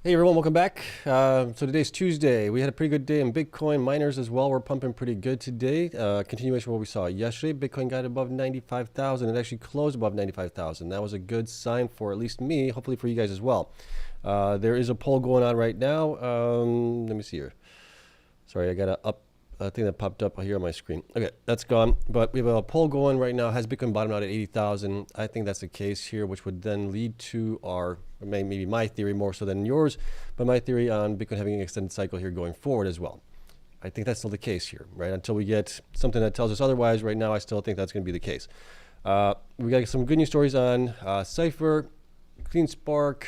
Hey everyone, welcome back. So today's Tuesday. We had a pretty good day in Bitcoin. Miners as well, we're pumping pretty good today. Continuation of what we saw yesterday. Bitcoin got above 95,000. It actually closed above 95,000. That was a good sign for at least me, hopefully for you guys as well. There is a poll going on right now. Let me see here. Sorry, I got a thing that popped up here on my screen. Okay, that's gone. But we have a poll going right now. Has Bitcoin bottomed out at 80,000? I think that's the case here, which would then lead to our, maybe my theory more so than yours, but my theory on Bitcoin having an extended cycle here going forward as well. I think that's still the case here, right? Until we get something that tells us otherwise, right now I still think that's going to be the case. We got some good news stories on CIFR, Cleanspark,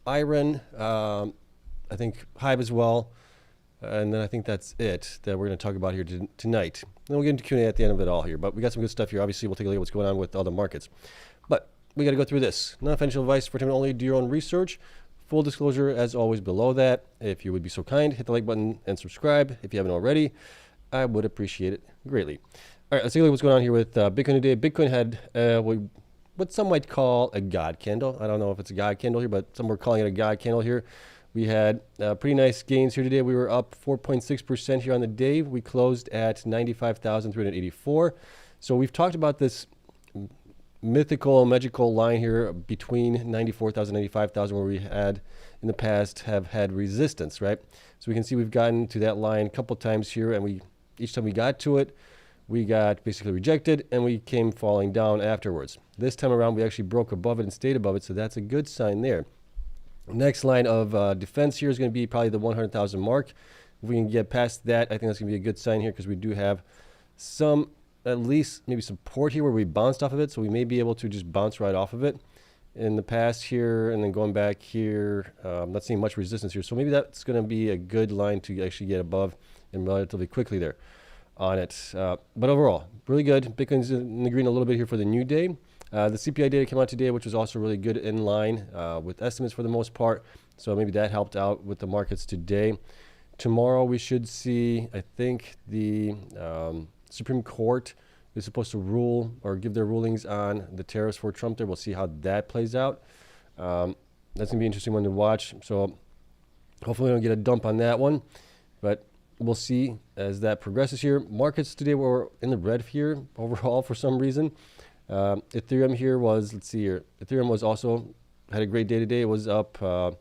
IREN, I think Hive as well. And then I think that's it that we're going to talk about here tonight. Then we'll get into Q&A at the end of it all here. But we got some good stuff here. Obviously, we'll take a look at what's going on with all the markets. But we got to go through this. Non-financial advice for time only. Do your own research. Full disclosure, as always, below that. If you would be so kind, hit the like button and subscribe if you haven't already. I would appreciate it greatly. All right, let's take a look at what's going on here with Bitcoin today. Bitcoin had what some might call a God candle. I don't know if it's a God candle here, but some were calling it a God candle here. We had pretty nice gains here today. We were up 4.6% here on the day. We closed at 95,384. So we've talked about this mythical, magical line here between 94,000 and 95,000 where we had in the past have had resistance, right? So we can see we've gotten to that line a couple times here, and each time we got to it, we got basically rejected and we came falling down afterwards. This time around, we actually broke above it and stayed above it, so that's a good sign there. Next line of defense here is going to be probably the 100,000 mark. If we can get past that, I think that's going to be a good sign here because we do have some, at least maybe support here where we bounced off of it. So we may be able to just bounce right off of it in the past here and then going back here. I'm not seeing much resistance here. So maybe that's going to be a good line to actually get above and relatively quickly there on it. But overall, really good. Bitcoin's in the green a little bit here for the new day. The CPI data came out today, which was also really good in line with estimates for the most part. So maybe that helped out with the markets today. Tomorrow we should see, I think, the Supreme Court is supposed to rule or give their rulings on the tariffs for Trump there. We'll see how that plays out. That's going to be an interesting one to watch. So hopefully we don't get a dump on that one. But we'll see as that progresses here. Markets today were in the red here overall for some reason. Ethereum here was, let's see here. Ethereum was also, had a great day today. It was up, let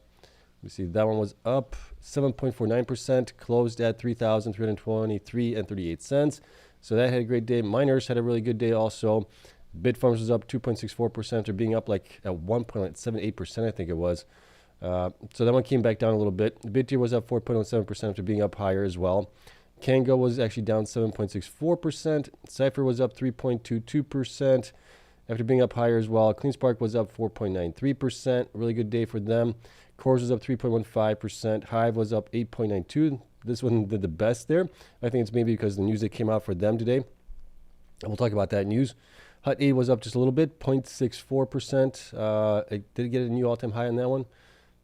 me see, that one was up 7.49%, closed at 3,323 and 38 cents. So that had a great day. Miners had a really good day also. Bitfarms was up 2.64%, or being up like at 1.78%, I think it was. So that one came back down a little bit. BTBT was up 4.07% after being up higher as well. Kango was actually down 7.64%. CIFR was up 3.22% after being up higher as well. Cleanspark was up 4.93%. Really good day for them. CORZ was up 3.15%. Hive was up 8.92%. This one did the best there. I think it's maybe because the news that came out for them today. And we'll talk about that news. HUT8 was up just a little bit, 0.64%. It did get a new all-time high on that one.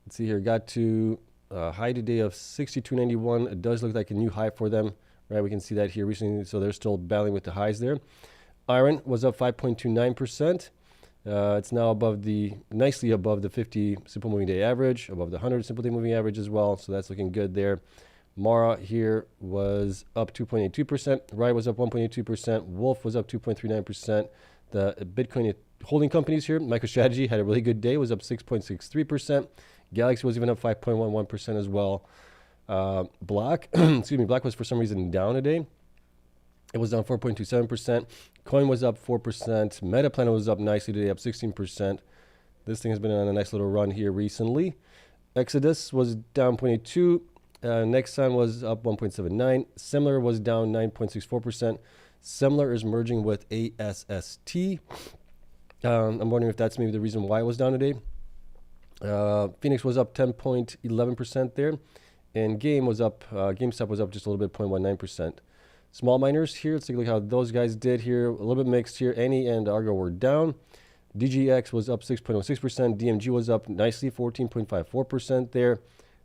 Let's see here. Got to high today of 62.91. It does look like a new high for them, right? We can see that here recently, so they're still battling with the highs there. IREN was up 5.29%. It's now nicely above the 50 simple moving day average, above the 100 simple day moving average as well, so that's looking good there. Mara here was up 2.82%. Riot was up 1.82%. Wolf was up 2.39%. The Bitcoin holding companies here, MicroStrategy had a really good day, was up 6.63%. Galaxy was even up 5.11% as well. Block, excuse me, Block was for some reason down today. It was down 4.27%. Coin was up 4%. Metaplanet was up nicely today, up 16%. This thing has been on a nice little run here recently. Exodus was down 0.82. Nexon was up 1.79. Semler was down 9.64%. Semler is merging with ASST. I'm wondering if that's maybe the reason why it was down today. Phoenix was up 10.11% there, and GameStop was up just a little bit, 0.19%. Small miners here, let's take a look how those guys did here. A little bit mixed here. Any and Argo were down. DGX was up 6.06%. DMG was up nicely, 14.54% there.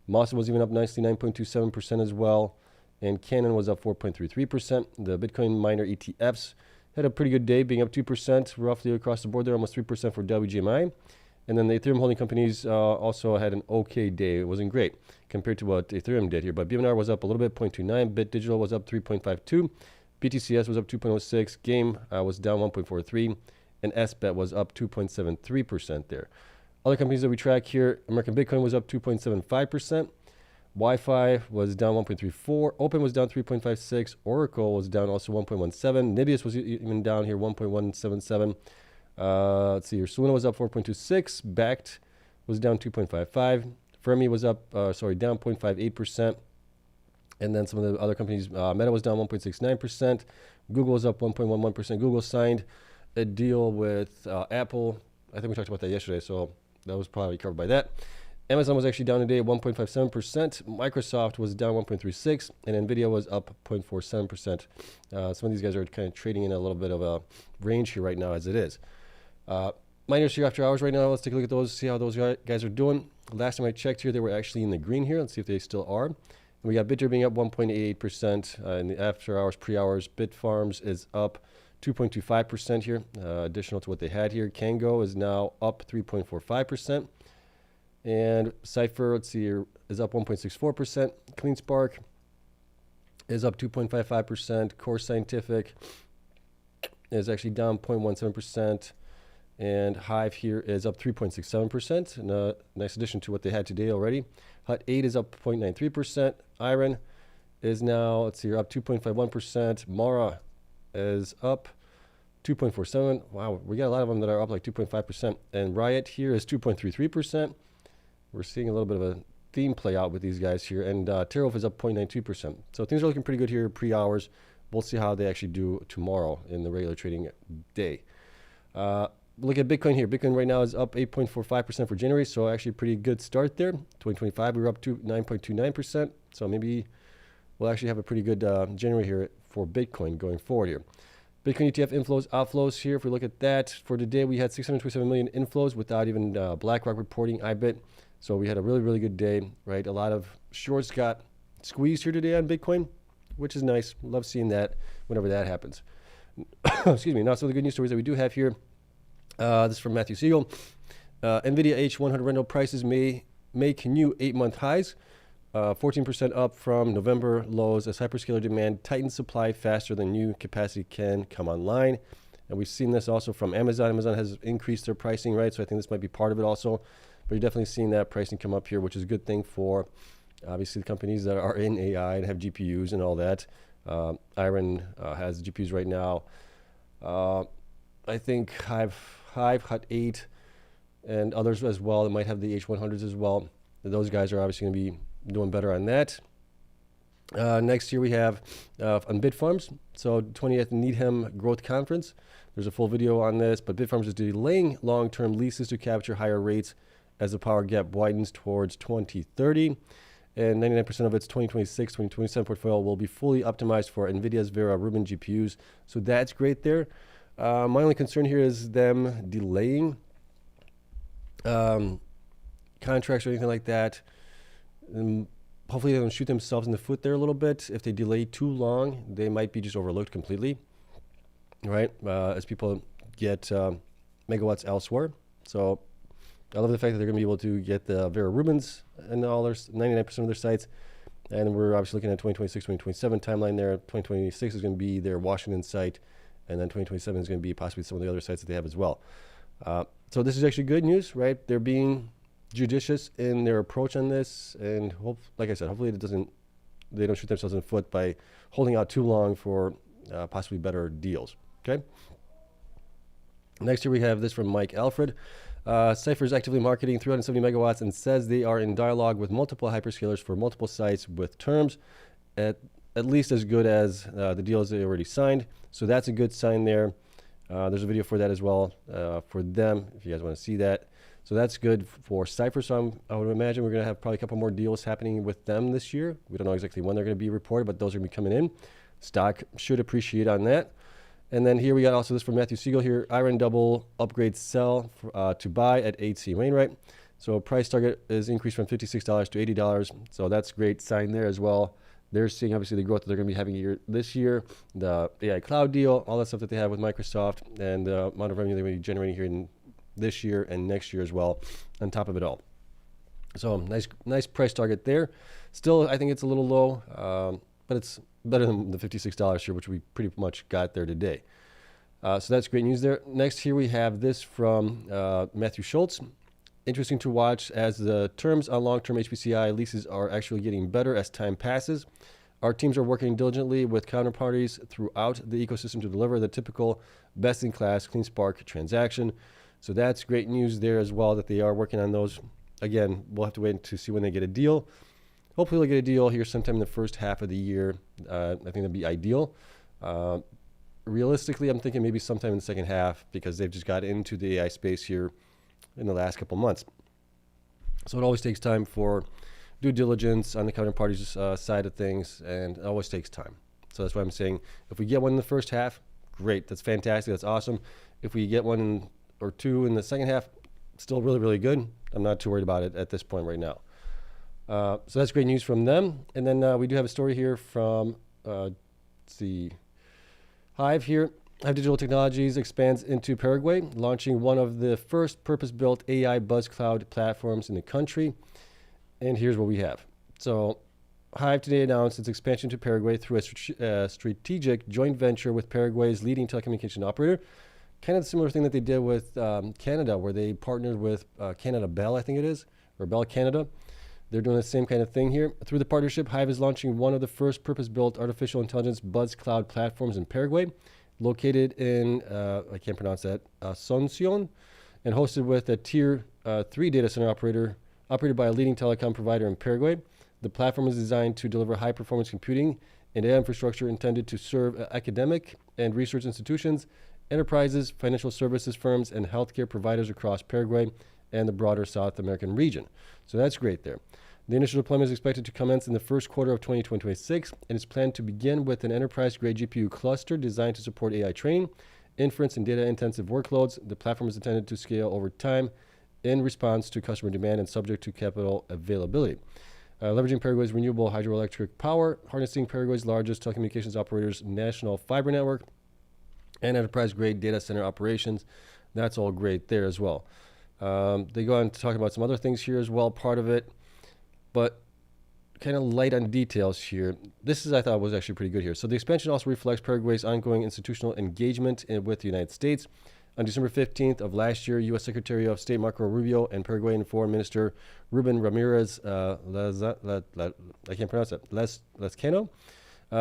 Mawson was even up nicely, 9.27% as well. And Canon was up 4.33%. The Bitcoin miner ETFs had a pretty good day, being up 2% roughly across the board there, almost 3% for WGMI. And then the Ethereum holding companies also had an okay day. It wasn't great compared to what Ethereum did here. But BMNR was up a little bit, 0.29. Bit Digital was up 3.52. BTCS was up 2.06. Game was down 1.43. And SBET was up 2.73% there. Other companies that we track here, American Bitcoin was up 2.75%. Wi-Fi was down 1.34. Open was down 3.56. Oracle was down also 1.17. Nibius was even down here 1.177. Let's see here. Soluna was up 4.26. Backed was down 2.55. Fermi was up, down 0.58%. And then some of the other companies, Meta was down 1.69%. Google was up 1.11%. Google signed a deal with Apple. I think we talked about that yesterday, so that was probably covered by that. Amazon was actually down today at 1.57%. Microsoft was down 1.36%, and Nvidia was up 0.47%. Some of these guys are kind of trading in a little bit of a range here right now as it is. Miners here after hours right now. Let's take a look at those, see how those guys are doing. Last time I checked here, they were actually in the green here. Let's see if they still are. And we got Bitter being up 1.88% in the after hours, pre-hours. Bitfarms is up 2.25% here, additional to what they had here. Kango is now up 3.45%. And CIFR, let's see here, is up 1.64%. Cleanspark is up 2.55%. CORZ Scientific is actually down 0.17%. And Hive here is up 3.67%. And a nice addition to what they had today already. Hut 8 is up 0.93%. IREN is now, let's see here, up 2.51%. Mara is up 2.47%. Wow, we got a lot of them that are up like 2.5%. And Riot here is 2.33%. We're seeing a little bit of a theme play out with these guys here. And Terrorwolf is up 0.92%. So things are looking pretty good here pre-hours. We'll see how they actually do tomorrow in the regular trading day. Look at Bitcoin here. Bitcoin right now is up 8.45% for January. So actually a pretty good start there. 2025, we were up to 9.29%. So maybe we'll actually have a pretty good January here for Bitcoin going forward here. Bitcoin ETF inflows, outflows here. If we look at that, for today, we had 627 million inflows without even BlackRock reporting IBIT. So we had a really, really good day, right? A lot of shorts got squeezed here today on Bitcoin, which is nice. Love seeing that whenever that happens. Excuse me. Now, some of the good news stories that we do have here. This is from Matthew Siegel. NVIDIA H100 rental prices may make new 8-month highs. 14% up from November lows as hyperscaler demand tightens supply faster than new capacity can come online. And we've seen this also from Amazon. Amazon has increased their pricing, right? So I think this might be part of it also. But you're definitely seeing that pricing come up here, which is a good thing for obviously the companies that are in AI and have GPUs and all that. IREN has GPUs right now. I think Hive, Hut 8, and others as well that might have the H100s as well. Those guys are obviously going to be doing better on that. Next year we have on Bitfarms. So 20th Needham Growth Conference. There's a full video on this, but Bitfarms is delaying long-term leases to capture higher rates as the power gap widens towards 2030. And 99% of its 2026, 2027 portfolio will be fully optimized for NVIDIA's Vera Rubin GPUs. So that's great there. My only concern here is them delaying contracts or anything like that. And hopefully they don't shoot themselves in the foot there a little bit. If they delay too long, they might be just overlooked completely, right? As people get megawatts elsewhere. So I love the fact that they're going to be able to get the Vera Rubins and all their 99% of their sites. And we're obviously looking at 2026, 2027 timeline there. 2026 is going to be their Washington site. And then 2027 is going to be possibly some of the other sites that they have as well. So this is actually good news, right? They're being judicious in their approach on this. And like I said, hopefully they don't shoot themselves in the foot by holding out too long for possibly better deals. Okay. Next here we have this from Mike Alfred. CIFR is actively marketing 370 megawatts and says they are in dialogue with multiple hyperscalers for multiple sites with terms at least as good as the deals they already signed. So that's a good sign there. There's a video for that as well for them if you guys want to see that. So that's good for CIFR. So I would imagine we're going to have probably a couple more deals happening with them this year. We don't know exactly when they're going to be reported, but those are going to be coming in. Stock should appreciate on that. And then here we got also this from Matthew Siegel here. IREN double upgrade sell to buy at 8C Wainwright. So price target is increased from $56 to $80. So that's a great sign there as well. They're seeing obviously the growth that they're going to be having this year, the AI cloud deal, all that stuff that they have with Microsoft, and the amount of revenue they're going to be generating here in this year and next year as well on top of it all. So nice price target there. Still, I think it's a little low, but it's better than the $56 here, which we pretty much got there today. So that's great news there. Next here we have this from Matthew Schultz. Interesting to watch as the terms on long-term HPCI leases are actually getting better as time passes. Our teams are working diligently with counterparties throughout the ecosystem to deliver the typical best-in-class Cleanspark transaction. So that's great news there as well, that they are working on those. Again, we'll have to wait to see when they get a deal. Hopefully they'll get a deal here sometime in the first half of the year. I think that'd be ideal. Realistically, I'm thinking maybe sometime in the second half, because they've just got into the AI space here in the last couple months. So it always takes time for due diligence on the counterparty's side of things, and it always takes time. So that's why I'm saying if we get one in the first half, great. That's fantastic. That's awesome. If we get one or two in the second half, still really, really good. I'm not too worried about it at this point right now. So that's great news from them. And then we do have a story here from, let's see, Hive here. Hive Digital Technologies expands into Paraguay, launching one of the first purpose-built AI buzz cloud platforms in the country. And here's what we have. So Hive today announced its expansion to Paraguay through a strategic joint venture with Paraguay's leading telecommunication operator. Kind of the similar thing that they did with Canada, where they partnered with Canada Bell, I think it is, or Bell Canada. They're doing the same kind of thing here. Through the partnership, Hive is launching one of the first purpose-built artificial intelligence buzz cloud platforms in Paraguay, located in, I can't pronounce that, Asunción, and hosted with a Tier 3 data center operated by a leading telecom provider in Paraguay. The platform is designed to deliver high-performance computing and AI infrastructure intended to serve academic and research institutions, enterprises, financial services firms, and healthcare providers across Paraguay and the broader South American region. So that's great there. The initial deployment is expected to commence in the first quarter of 2026, and is planned to begin with an enterprise-grade GPU cluster designed to support AI training, inference, and data-intensive workloads. The platform is intended to scale over time in response to customer demand and subject to capital availability. Leveraging Paraguay's renewable hydroelectric power, harnessing Paraguay's largest telecommunications operator's national fiber network, and enterprise-grade data center operations. That's all great there as well. They go on to talk about some other things here as well, part of it, but kind of light on details here. This is, I thought, was actually pretty good here. So the expansion also reflects Paraguay's ongoing institutional engagement with the United States. On December 15th of last year, U.S. Secretary of State Marco Rubio and Paraguayan Foreign Minister Ruben Ramirez, I can't pronounce it, Lescano,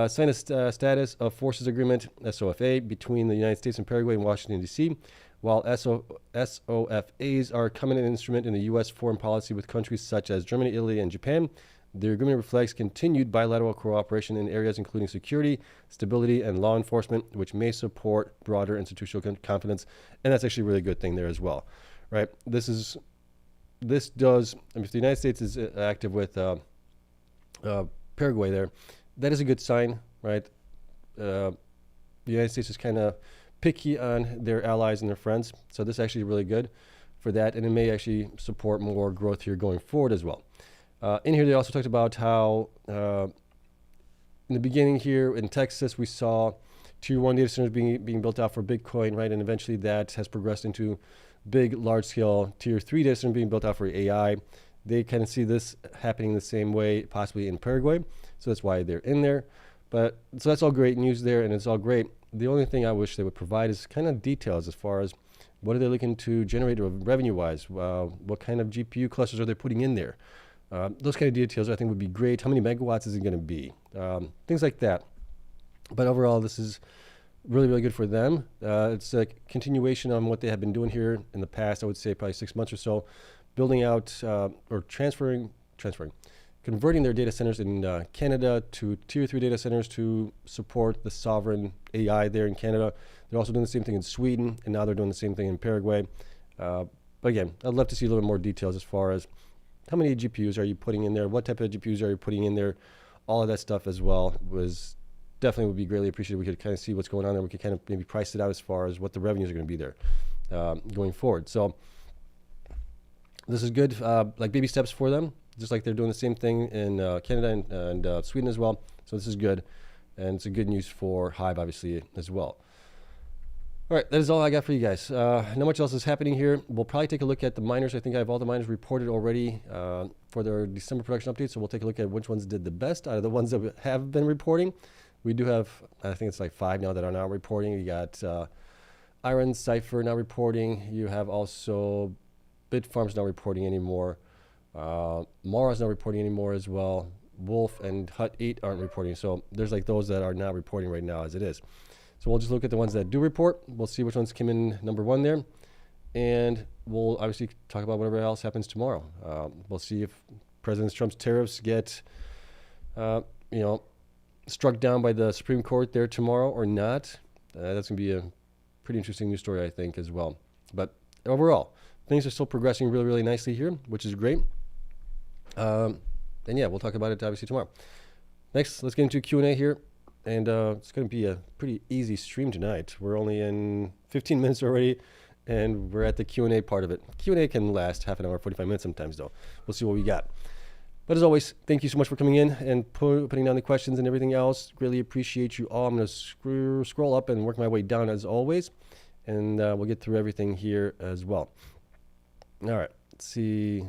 signed a Status of Forces Agreement, SOFA, between the United States and Paraguay in Washington, D.C., while SOFAs are a common instrument in the U.S. foreign policy with countries such as Germany, Italy, and Japan. The agreement reflects continued bilateral cooperation in areas including security, stability, and law enforcement, which may support broader institutional confidence. And that's actually a really good thing there as well, right? This does, I mean, if the United States is active with Paraguay there, that is a good sign, right? The United States is kind of picky on their allies and their friends. So this is actually really good for that. And it may actually support more growth here going forward as well. In here, they also talked about how in the beginning here in Texas, we saw Tier 1 data centers being built out for Bitcoin, right? And eventually that has progressed into big, large-scale Tier 3 data centers being built out for AI. They kind of see this happening the same way, possibly in Paraguay. So that's why they're in there. But so that's all great news there, and it's all great. The only thing I wish they would provide is kind of details as far as what are they looking to generate revenue-wise? What kind of GPU clusters are they putting in there? Those kind of details I think would be great. How many megawatts is it going to be? Things like that. But overall, this is really, really good for them. It's a continuation on what they have been doing here in the past, I would say probably 6 months or so, building out or converting their data centers in Canada to Tier 3 data centers to support the sovereign AI there in Canada. They're also doing the same thing in Sweden, and now they're doing the same thing in Paraguay. But again, I'd love to see a little bit more details as far as how many GPUs are you putting in there? What type of GPUs are you putting in there? All of that stuff as well definitely would be greatly appreciated. We could kind of see what's going on there. We could kind of maybe price it out as far as what the revenues are going to be there going forward. So this is good, like baby steps for them, just like they're doing the same thing in Canada and Sweden as well. So this is good, and it's a good news for Hive, obviously, as well. All right, that is all I got for you guys. Not much else is happening here. We'll probably take a look at the miners. I think I have all the miners reported already for their December production update. So we'll take a look at which ones did the best out of the ones that have been reporting. We do have, I think it's like 5 now that are not reporting. You got IREN, CIFR not reporting. You have also Bitfarms not reporting anymore. Mawson not reporting anymore as well. Wolf and Hut 8 aren't reporting. So there's like those that are not reporting right now as it is. So we'll just look at the ones that do report. We'll see which ones came in number 1 there. And we'll obviously talk about whatever else happens tomorrow. We'll see if President Trump's tariffs get, struck down by the Supreme Court there tomorrow or not. That's going to be a pretty interesting news story, I think, as well. But overall, things are still progressing really, really nicely here, which is great. And yeah, we'll talk about it obviously tomorrow. Next, let's get into Q&A here. And it's going to be a pretty easy stream tonight. We're only in 15 minutes already, and we're at the Q&A part of it. Q&A can last half an hour, 45 minutes sometimes, though. We'll see what we got. But as always, thank you so much for coming in and putting down the questions and everything else. Really appreciate you all. I'm going to scroll up and work my way down as always, and we'll get through everything here as well. All right, let's see.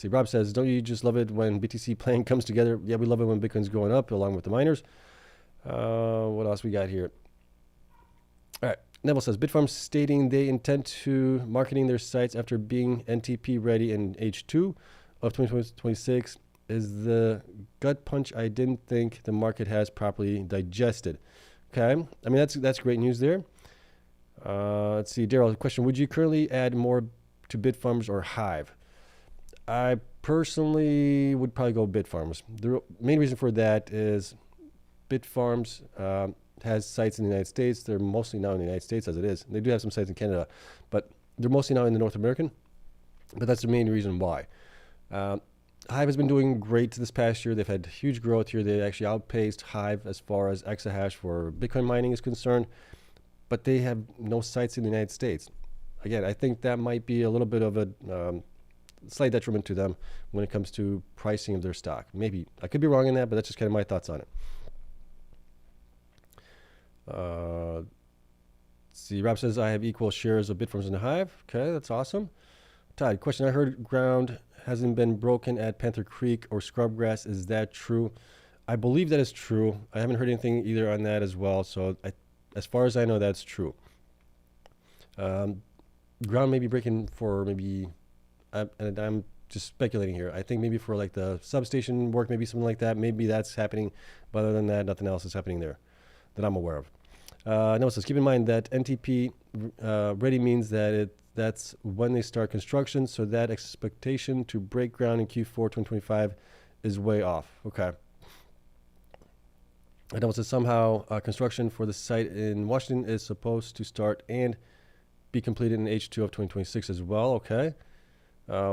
Rob says, don't you just love it when BTC plan comes together? Yeah, we love it when Bitcoin's going up along with the miners. What else we got here? All right. Neville says, Bitfarms stating they intend to marketing their sites after being NTP ready in H2 of 2026 is the gut punch I didn't think the market has properly digested. Okay. I mean, that's great news there. Let's see. Daryl, question. Would you currently add more to Bitfarms or Hive? I personally would probably go Bitfarms. The main reason for that is Bitfarms has sites in the United States. They're mostly now in the United States as it is. They do have some sites in Canada, but they're mostly now in the North American. But that's the main reason why. Hive has been doing great this past year. They've had huge growth here. They actually outpaced Hive as far as exahash for Bitcoin mining is concerned, but they have no sites in the United States. Again, I think that might be a little bit of a slight detriment to them when it comes to pricing of their stock. Maybe I could be wrong in that, but that's just kind of my thoughts on it. See, Rob says I have equal shares of Bitfarms and Hive. Okay, that's awesome. Todd, question. I heard ground hasn't been broken at Panther Creek or Scrubgrass. Is that true? I believe that is true. I haven't heard anything either on that as well. So as far as I know, that's true. Ground may be breaking for maybe, and I'm just speculating here. I think maybe for like the substation work, maybe something like that. Maybe that's happening. But other than that, nothing else is happening there that I'm aware of. No, it says keep in mind that NTP ready means that that's when they start construction. So that expectation to break ground in Q4 2025 is way off. Okay. I know it says somehow construction for the site in Washington is supposed to start and be completed in H2 of 2026 as well. Okay.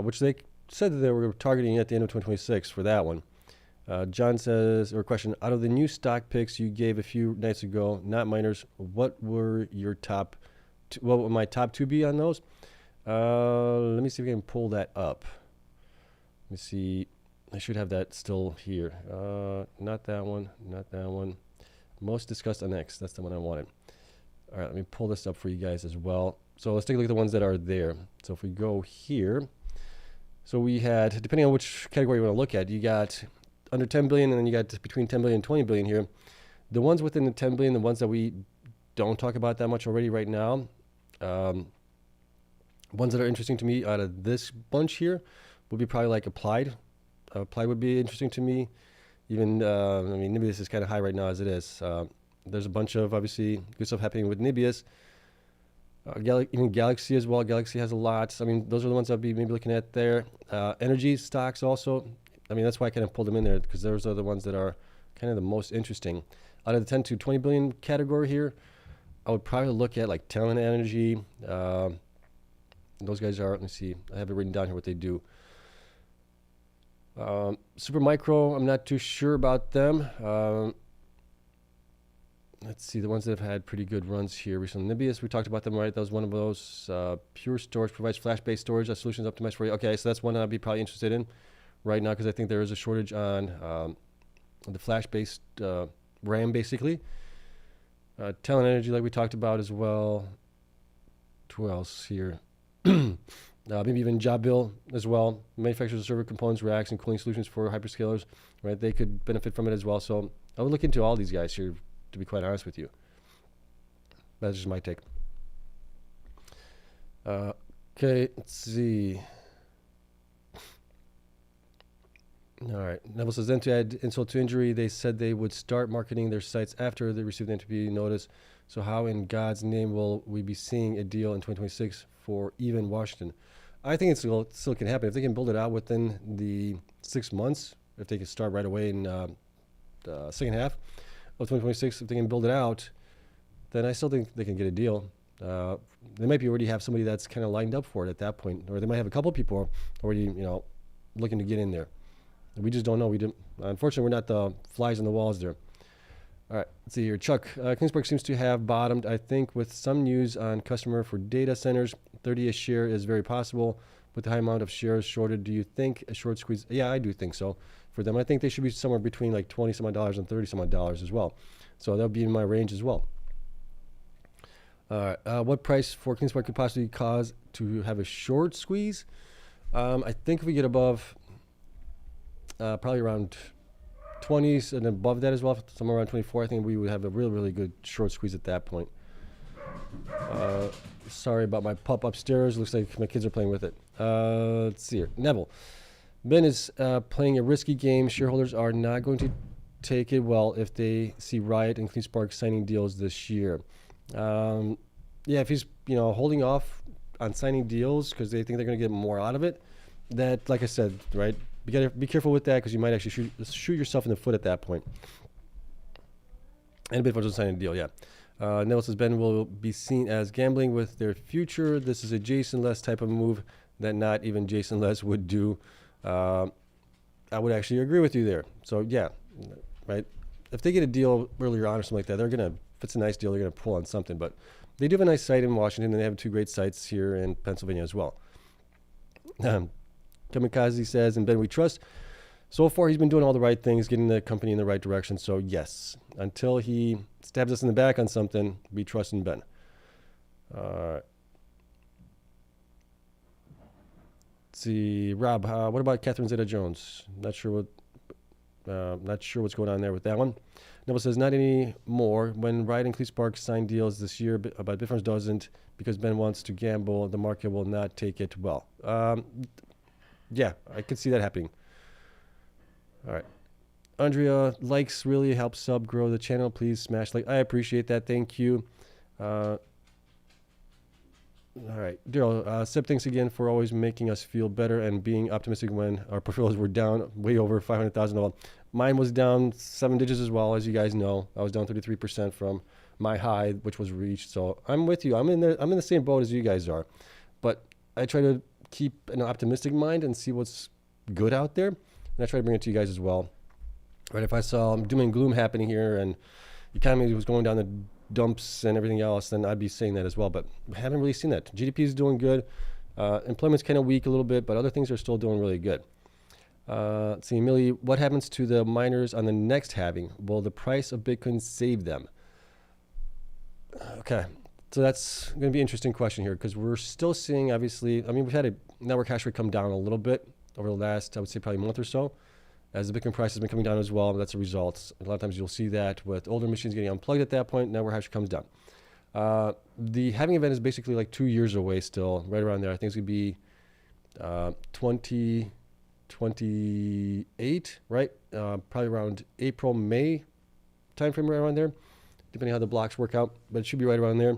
Which they said that they were targeting at the end of 2026 for that one. John says, or question, out of the new stock picks you gave a few nights ago, not miners, what were your top, what would my top 2 be on those? Let me see if we can pull that up. Let me see. I should have that still here. Not that one, not that one. Most discussed on X. That's the one I wanted. All right, let me pull this up for you guys as well. So let's take a look at the ones that are there. So if we go here, so we had, depending on which category you want to look at, you got under 10 billion, and then you got between 10 billion and 20 billion here. The ones within the 10 billion, the ones that we don't talk about that much already right now, ones that are interesting to me out of this bunch here would be probably like Applied. Applied would be interesting to me. Even, I mean, Nibius is kind of high right now as it is. There's a bunch of, obviously, good stuff happening with Nibius. Even Galaxy as well. Galaxy has a lot. I mean, those are the ones I'd be maybe looking at there. Energy stocks also. I mean, that's why I kind of pulled them in there, because those are the ones that are kind of the most interesting. Out of the 10 to 20 billion category here, I would probably look at like Talent Energy. Those guys are, let me see, I have it written down here what they do. Supermicro, I'm not too sure about them. Let's see, the ones that have had pretty good runs here recently. Nibius, we talked about them, right? That was one of those. Pure Storage provides flash-based storage. That solution is optimized for you. Okay, so that's one I'd be probably interested in right now, because I think there is a shortage on the flash-based RAM, basically. Talent Energy, like we talked about as well. Who else here? Maybe even Jabil as well. Manufacturers of server components, racks, and cooling solutions for hyperscalers, right? They could benefit from it as well. So I would look into all these guys here, to be quite honest with you. That's just my take. Okay, let's see. All right. Neville says, then to add insult to injury, they said they would start marketing their sites after they received the NTP notice. So how in God's name will we be seeing a deal in 2026 for even Washington? I think it still can happen. If they can build it out within the 6 months, if they can start right away in the second half of 2026, if they can build it out, then I still think they can get a deal. They might be already have somebody that's kind of lined up for it at that point, or they might have a couple people already, looking to get in there. We just don't know. Unfortunately, we're not the flies on the walls there. All right, let's see here. Chuck, Cleanspark seems to have bottomed, I think, with some news on customer for data centers. 30 a share is very possible. With the high amount of shares shorted, do you think a short squeeze? Yeah, I do think so. For them, I think they should be somewhere between like $20 some odd and $30 some odd as well. So that'll be in my range as well. All right, what price for Cleanspark could possibly cause to have a short squeeze? I think if we get above probably around 20s and above that as well, somewhere around 24, I think we would have a really, really good short squeeze at that point. Sorry about my pup upstairs. Looks like my kids are playing with it. Let's see here. Neville. Ben is playing a risky game. Shareholders are not going to take it well if they see Riot and Cleanspark signing deals this year. Yeah, if he's holding off on signing deals because they think they're going to get more out of it, that, like I said, right, you gotta be careful with that because you might actually shoot yourself in the foot at that point. And Bitfarms doesn't sign a deal, yeah. Neville says Ben will be seen as gambling with their future. This is a Jason Less type of move that not even Jason Less would do. I would actually agree with you there. So yeah, right. If they get a deal earlier on or something like that, if it's a nice deal, they're gonna pull on something. But they do have a nice site in Washington, and they have 2 great sites here in Pennsylvania as well. Kamikaze says, and Ben we trust. So far, he's been doing all the right things, getting the company in the right direction. So yes, until he stabs us in the back on something, we trust in Ben. Let's see, Rob, what about Catherine Zeta-Jones? Not sure what's going on there with that one. Neville says, not anymore. When Riot and Cleanspark sign deals this year, but Bitfarms doesn't because Ben wants to gamble, the market will not take it well. Yeah, I could see that happening. All right. Andrea, likes really help sub grow the channel. Please smash like. I appreciate that. Thank you. All right. Daryl, Sip, thanks again for always making us feel better and being optimistic when our portfolios were down way over 500,000. Mine was down 7 digits as well, as you guys know. I was down 33% from my high, which was reached. So I'm with you. I'm in the same boat as you guys are. But I try to keep an optimistic mind and see what's good out there. And I try to bring it to you guys as well. Right? If I saw doom and gloom happening here and the economy was going down the dumps and everything else, then I'd be saying that as well. But we haven't really seen that. GDP is doing good. Employment's kind of weak a little bit, but other things are still doing really good. Let's see, Millie, what happens to the miners on the next halving? Will the price of Bitcoin save them? Okay. So that's going to be an interesting question here because we're still seeing, obviously, we've had a network hash rate come down a little bit over the last, I would say, probably month or so, as the Bitcoin price has been coming down as well. That's a result. A lot of times you'll see that with older machines getting unplugged at that point, network hash rate comes down. The halving event is basically like 2 years away still, right around there. I think it's going to be 2028, right? Probably around April, May timeframe, right around there, depending on how the blocks work out, but it should be right around there.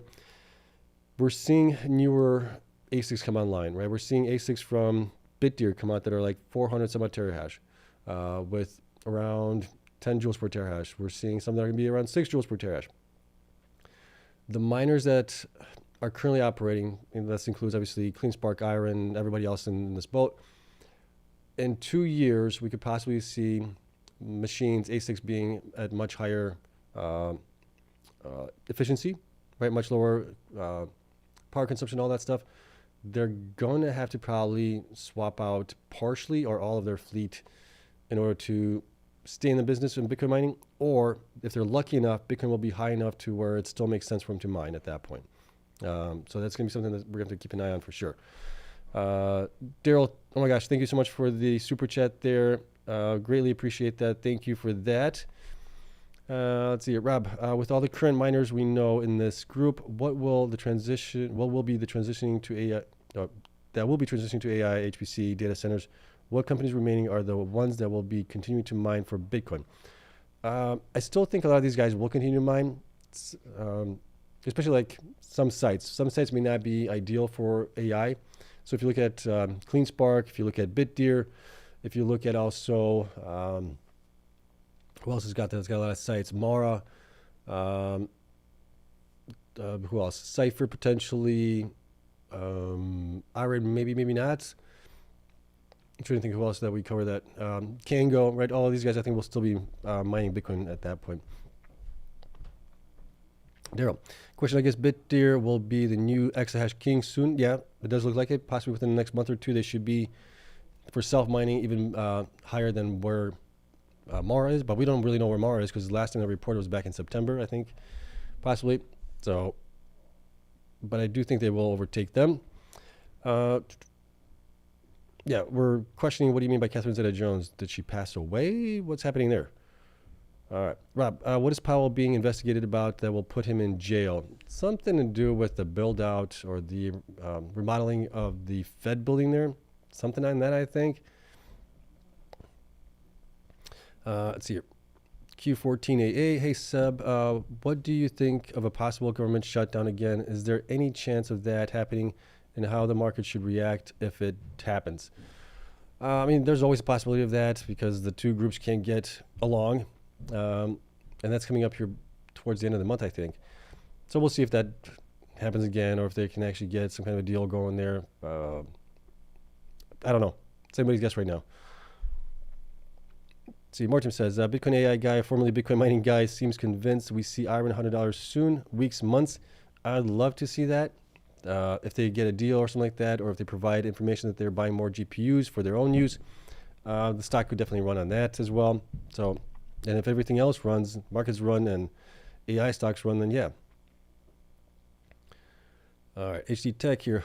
We're seeing newer ASICs come online, right? We're seeing ASICs from Bitdeer come out that are like 400 some odd terahash with around 10 joules per terahash. We're seeing some that are going to be around 6 joules per terahash. The miners that are currently operating, and this includes obviously Cleanspark, IREN, everybody else in this boat, in 2 years, we could possibly see machines, ASICs, being at much higher efficiency, right? Much lower power consumption, all that stuff. They're going to have to probably swap out partially or all of their fleet in order to stay in the business in Bitcoin mining, or if they're lucky enough, Bitcoin will be high enough to where it still makes sense for them to mine at that point. So that's going to be something that we're going to keep an eye on for sure. Daryl, oh my gosh, thank you so much for the super chat there. Greatly appreciate that. Thank you for that. Let's see, Rob, with all the current miners we know in this group, what will be the transitioning to AI, that will be transitioning to AI, HPC, data centers? What companies remaining are the ones that will be continuing to mine for Bitcoin? I still think a lot of these guys will continue to mine, especially like some sites. Some sites may not be ideal for AI. So if you look at Cleanspark, if you look at BitDeer, if you look at also, who else has got that? It's got a lot of sites. Mara, who else? CIFR potentially, IREN maybe not. I'm trying to think of who else that we cover that. Kango, right? All of these guys I think will still be mining Bitcoin at that point. Daryl, question, I guess BitDeer will be the new exahash king soon. Yeah, it does look like it. Possibly within the next month or two, they should be, for self-mining, even higher than where Mara is. But we don't really know where Mara is because the last time I reported was back in September, I think, possibly. So, but I do think they will overtake them. Yeah, we're questioning, what do you mean by Catherine Zeta-Jones? Did she pass away? What's happening there? All right, Rob, what is Powell being investigated about that will put him in jail? Something to do with the build out or the remodeling of the Fed building there. Something on that, I think. Let's see here. Q14AA, hey Seb, what do you think of a possible government shutdown again? Is there any chance of that happening, and how the market should react if it happens? I mean, there's always a possibility of that because the two groups can't get along. And that's coming up here towards the end of the month, I think. So we'll see if that happens again or if they can actually get some kind of a deal going there. I don't know. It's anybody's guess right now. Let's see, Martin says, Bitcoin AI guy, formerly Bitcoin mining guy, seems convinced we see IREN $100 soon, weeks, months. I'd love to see that. If they get a deal or something like that, or if they provide information that they're buying more GPUs for their own use, the stock could definitely run on that as well. So, and if everything else runs, markets run and AI stocks run, then yeah. All right, HD Tech here.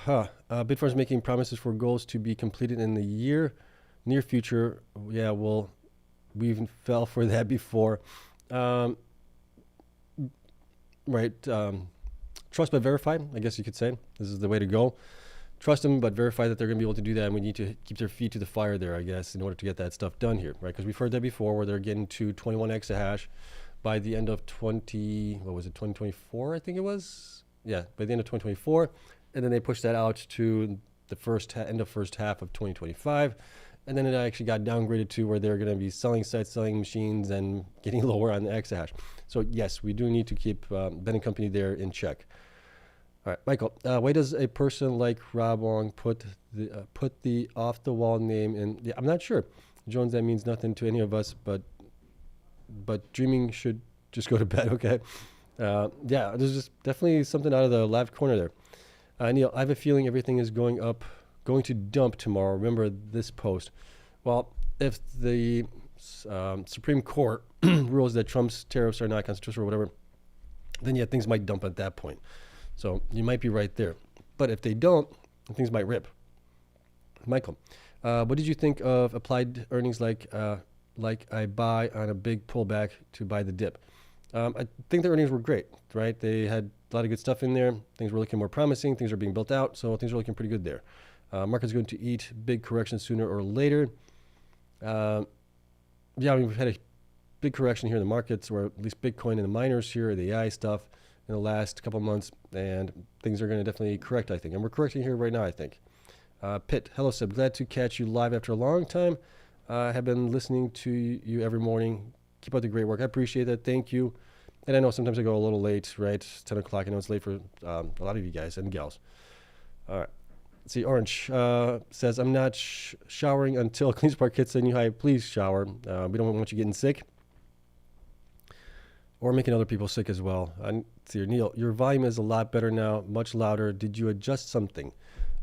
Bitfarms making promises for goals to be completed in the near future. Yeah, well, we even fell for that before. Right. Trust but verify, I guess you could say. This is the way to go. Trust them, but verify that they're going to be able to do that. And we need to keep their feet to the fire there, I guess, in order to get that stuff done here, right? Because we've heard that before, where they're getting to 21 exahash by the end of 2024, I think it was? Yeah, by the end of 2024. And then they pushed that out to the end of first half of 2025. And then it actually got downgraded to where they're going to be selling sites, selling machines, and getting lower on the exahash. So yes, we do need to keep Ben & Company there in check. All right, Michael, why does a person like Rob Wong put the off-the-wall name in? Yeah, I'm not sure. Jones, that means nothing to any of us, but dreaming should just go to bed, okay? Yeah, there's just definitely something out of the left corner there. Neil, I have a feeling everything is going to dump tomorrow. Remember this post. Well, if the Supreme Court rules that Trump's tariffs are not constitutional or whatever, then yeah, things might dump at that point. So you might be right there. But if they don't, things might rip. Michael, what did you think of applied earnings like I buy on a big pullback to buy the dip? I think the earnings were great, right? They had a lot of good stuff in there. Things were looking more promising. Things are being built out. So things are looking pretty good there. Market's going to eat big corrections sooner or later. Yeah, I mean, we've had a big correction here in the markets, or at least Bitcoin and the miners here, the AI stuff, in the last couple of months, and things are going to definitely correct, I think. And we're correcting here right now, I think. Pitt, hello, Seb. Glad to catch you live after a long time. I have been listening to you every morning. Keep up the great work. I appreciate that. Thank you. And I know sometimes I go a little late, right? 10 o'clock. I know it's late for a lot of you guys and gals. All right. Let's see. Orange says, I'm not showering until Cleanspark hits a new high. Please shower. We don't want you getting sick or making other people sick as well. Let's see here. Neil, your volume is a lot better now, much louder. Did you adjust something?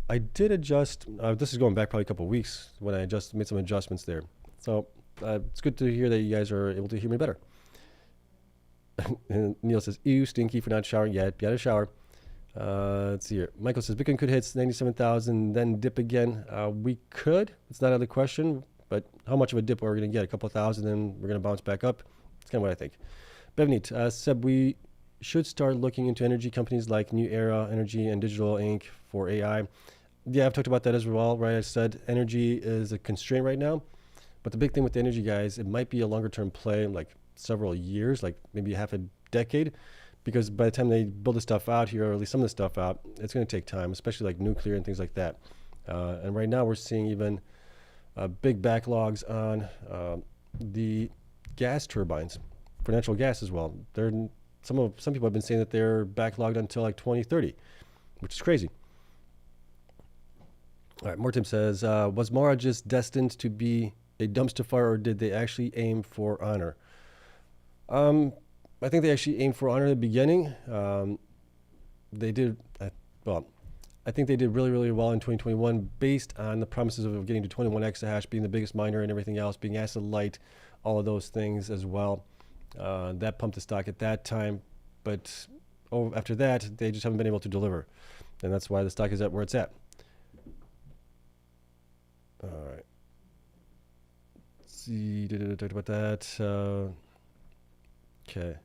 I did adjust. This is going back probably a couple of weeks when I made some adjustments there. So it's good to hear that you guys are able to hear me better. And Neil says, ew, stinky for not showering yet. Got to shower. Let's see here. Michael says, Bitcoin could hit 97,000, then dip again. We could. It's not out of the question. But how much of a dip are we going to get? A couple thousand, then we're going to bounce back up. That's kind of what I think. Bevneet, Seb, we should start looking into energy companies like New Era Energy and Digital Inc. for AI. Yeah, I've talked about that as well, right? I said energy is a constraint right now. But the big thing with the energy guys, it might be a longer term play, like several years, like maybe half a decade. Because by the time they build the stuff out here, or at least some of the stuff out, it's going to take time, especially like nuclear and things like that. And right now we're seeing even big backlogs on the gas turbines for natural gas as well. Some people have been saying that they're backlogged until like 2030, which is crazy. All right, Mortim says, was Mara just destined to be a dumpster fire, or did they actually aim for honor? I think they actually aimed for honor at the beginning. They did, I think they did really, really well in 2021 based on the promises of getting to 21 exahash, being the biggest miner and everything else, being asset light, all of those things as well. That pumped the stock at that time. But after that, they just haven't been able to deliver. And that's why the stock is at where it's at. All right. Let's see, talked about that. Okay.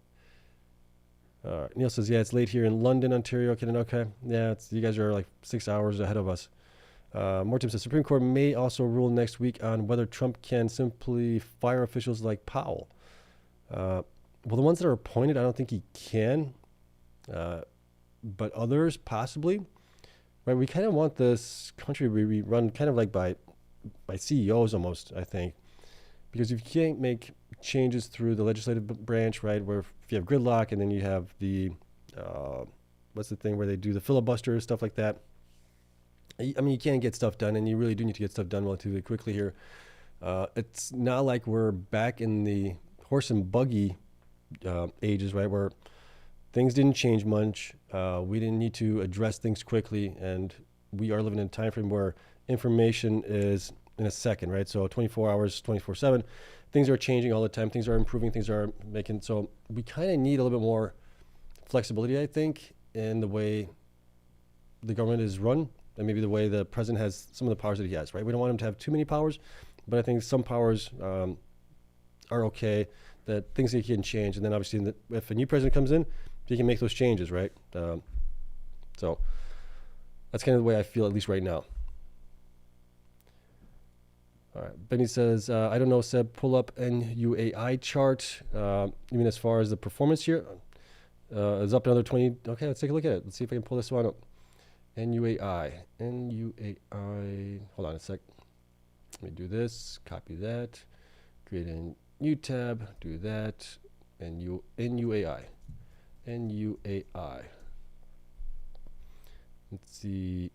All right. Neil says, yeah, it's late here in London, Ontario. Okay. Yeah, you guys are like 6 hours ahead of us. Mortim says, Supreme Court may also rule next week on whether Trump can simply fire officials like Powell. Well, the ones that are appointed, I don't think he can. But others, possibly. Right? We kind of want this country to be run kind of like by CEOs almost, I think. Because if you can't make changes through the legislative branch, right, where if you have gridlock and then you have the, what's the thing where they do the filibuster, stuff like that. I mean, you can't get stuff done, and you really do need to get stuff done relatively quickly here. It's not like we're back in the horse and buggy ages, right, where things didn't change much. We didn't need to address things quickly, and we are living in a time frame where information is in a second, right? So 24 hours, 24/7, things are changing all the time. Things are improving. Things are making, so we kind of need a little bit more flexibility, I think, in the way the government is run, and maybe the way the president has some of the powers that he has, right? We don't want him to have too many powers, but I think some powers are okay, that things that he can change. And then obviously if a new president comes in, he can make those changes, right? So that's kind of the way I feel, at least right now. All right, Benny says, I don't know, Seb, pull up NUAI chart. You mean as far as the performance here? It's up another 20. Okay, let's take a look at it. Let's see if I can pull this one up. NUAI. Hold on a sec. Let me do this, copy that, create a new tab, do that, NUAI. NUAI. Let's see.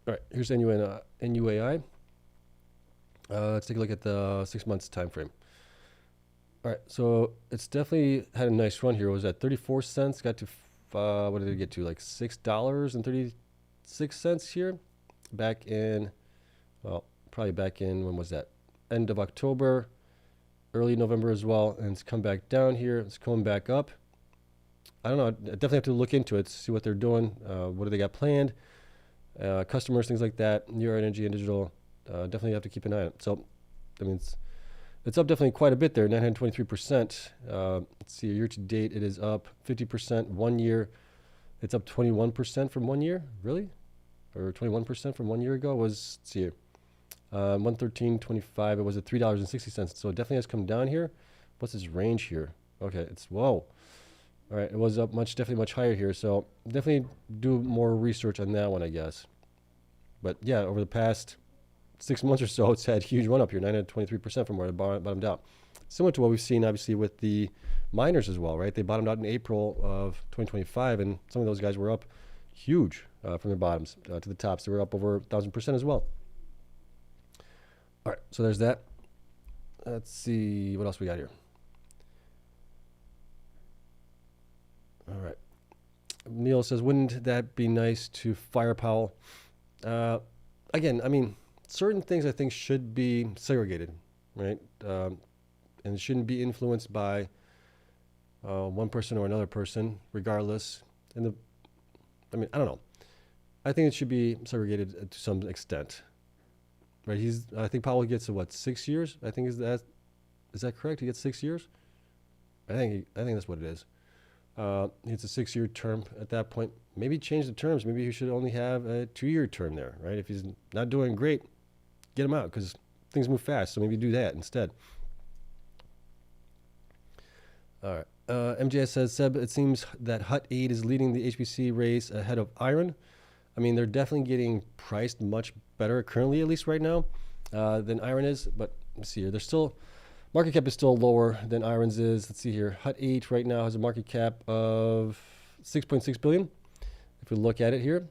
All right, here's NUAI. Let's take a look at the 6 months time frame. All right, so it's definitely had a nice run here. It was at 34 cents, got to, what did it get to? Like $6.36 here. Back in, well, probably back in, when was that? End of October, early November as well. And it's come back down here. It's coming back up. I don't know. I definitely have to look into it, see what they're doing. What do they got planned? Customers, things like that. New Energy and Digital. Definitely have to keep an eye on it. So, I mean, it's up definitely quite a bit there, 923%. Let's see, year to date, it is up 50%. 1 year, it's up 21% from 1 year. Really? Or 21% from 1 year ago was, let's see here, 113.25. It was at $3.60. So it definitely has come down here. What's its range here? Okay, it's, whoa. All right, it was up definitely much higher here. So definitely do more research on that one, I guess. But yeah, over the past 6 months or so, it's had a huge run up here, 923% from where it bottomed out. Similar to what we've seen, obviously, with the miners as well, right? They bottomed out in April of 2025, and some of those guys were up huge from their bottoms to the tops. They were up over 1,000% as well. All right, so there's that. Let's see what else we got here. All right. Neil says, wouldn't that be nice to fire Powell? Again, I mean, certain things I think should be segregated, right? and it shouldn't be influenced by one person or another person, regardless. I don't know. I think it should be segregated to some extent, right? I think Powell gets 6 years. I think is that correct? He gets 6 years. I think that's what it is. It's a 6-year term at that point. Maybe change the terms. Maybe he should only have a 2-year term there, right? If he's not doing great, get him out because things move fast. So maybe do that instead. All right. MJS says, Seb, it seems that Hut 8 is leading the HPC race ahead of IREN. I mean, they're definitely getting priced much better currently, at least right now, than IREN is. But let's see here. They're still... Market cap is still lower than IREN's is. Let's see here. Hut 8 right now has a market cap of 6.6 billion. If we look at it here.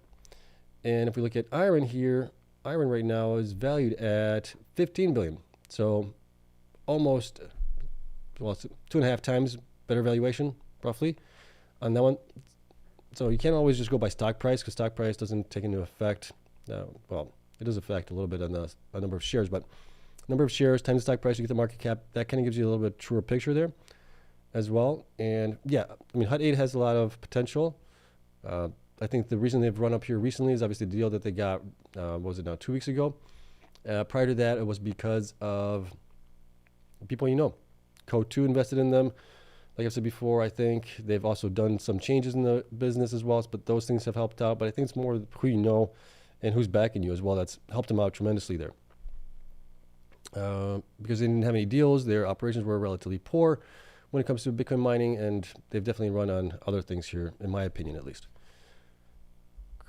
And if we look at IREN here, IREN right now is valued at 15 billion. So almost, well, it's 2.5 times better valuation, roughly, on that one. So you can't always just go by stock price because stock price doesn't take into effect, well, it does affect a little bit on the number of shares, but number of shares times the stock price, you get the market cap. That kind of gives you a little bit truer picture there as well. And yeah, I mean, Hut 8 has a lot of potential. I think the reason they've run up here recently is obviously the deal that they got, what was it now, 2 weeks ago. Prior to that, it was because of people you know. Code 2 invested in them. Like I've said before, I think they've also done some changes in the business as well, but those things have helped out. But I think it's more who you know and who's backing you as well that's helped them out tremendously there. Because they didn't have any deals, their operations were relatively poor when it comes to Bitcoin mining, and they've definitely run on other things here, in my opinion at least.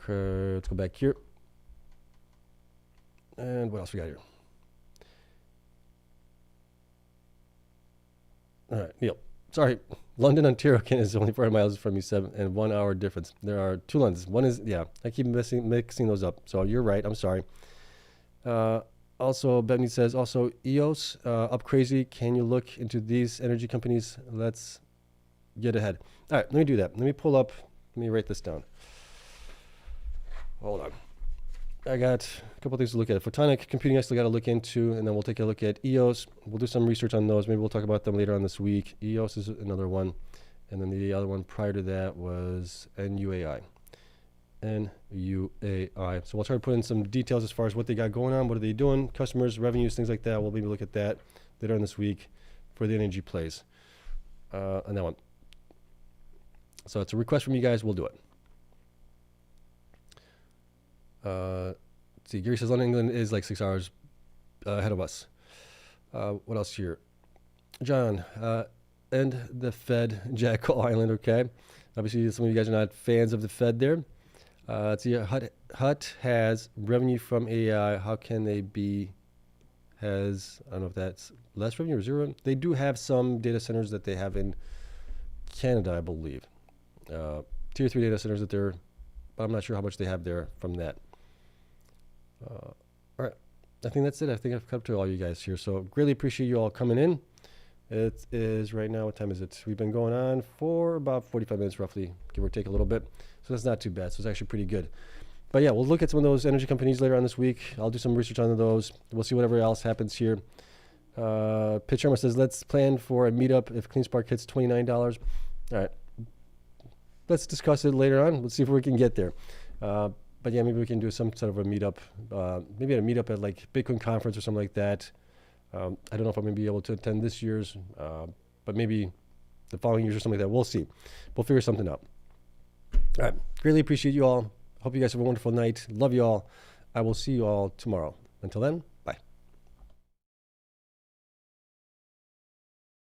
Let's go back here. And what else we got here? All right, Neil. Sorry, London, Ontario, Canada is only 400 miles from you, 7 and 1 hour difference. There are 2 Londons. One is, yeah, I keep mixing those up. So you're right, I'm sorry. Also, Bethany says, also EOS up crazy. Can you look into these energy companies? Let's get ahead. All right, let me do that. Let me pull up, let me write this down. Hold on. I got a couple things to look at. Photonic computing I still got to look into, and then we'll take a look at EOS. We'll do some research on those. Maybe we'll talk about them later on this week. EOS is another one. And then the other one prior to that was NUAI. NUAI. So we'll try to put in some details as far as what they got going on, what are they doing, customers, revenues, things like that. We'll maybe look at that later on this week for the energy plays on that one. So it's a request from you guys. We'll do it. Let's see, Gary says London, England is like 6 hours ahead of us. What else here? John, and the Fed, Jackal Island, okay. Obviously, some of you guys are not fans of the Fed there. Let's see, Hut has revenue from AI. How can they be, I don't know if that's less revenue or zero. They do have some data centers that they have in Canada, I believe. Tier 3 data centers that they're, but I'm not sure how much they have there from that. All right, I think that's it. I think I've come to all you guys here. So greatly appreciate you all coming in. It is right now, what time is it? We've been going on for about 45 minutes roughly, give or take a little bit. So that's not too bad. So it's actually pretty good. But yeah, we'll look at some of those energy companies later on this week. I'll do some research on those. We'll see whatever else happens here. Pitch Sharma says, let's plan for a meetup if Cleanspark hits $29. All right. Let's discuss it later on. Let's see if we can get there. But yeah, maybe we can do some sort of a meetup. Maybe a meetup at like Bitcoin conference or something like that. I don't know if I'm going to be able to attend this year's, but maybe the following years or something like that. We'll see. We'll figure something out. All right. Greatly appreciate you all. Hope you guys have a wonderful night. Love you all. I will see you all tomorrow. Until then,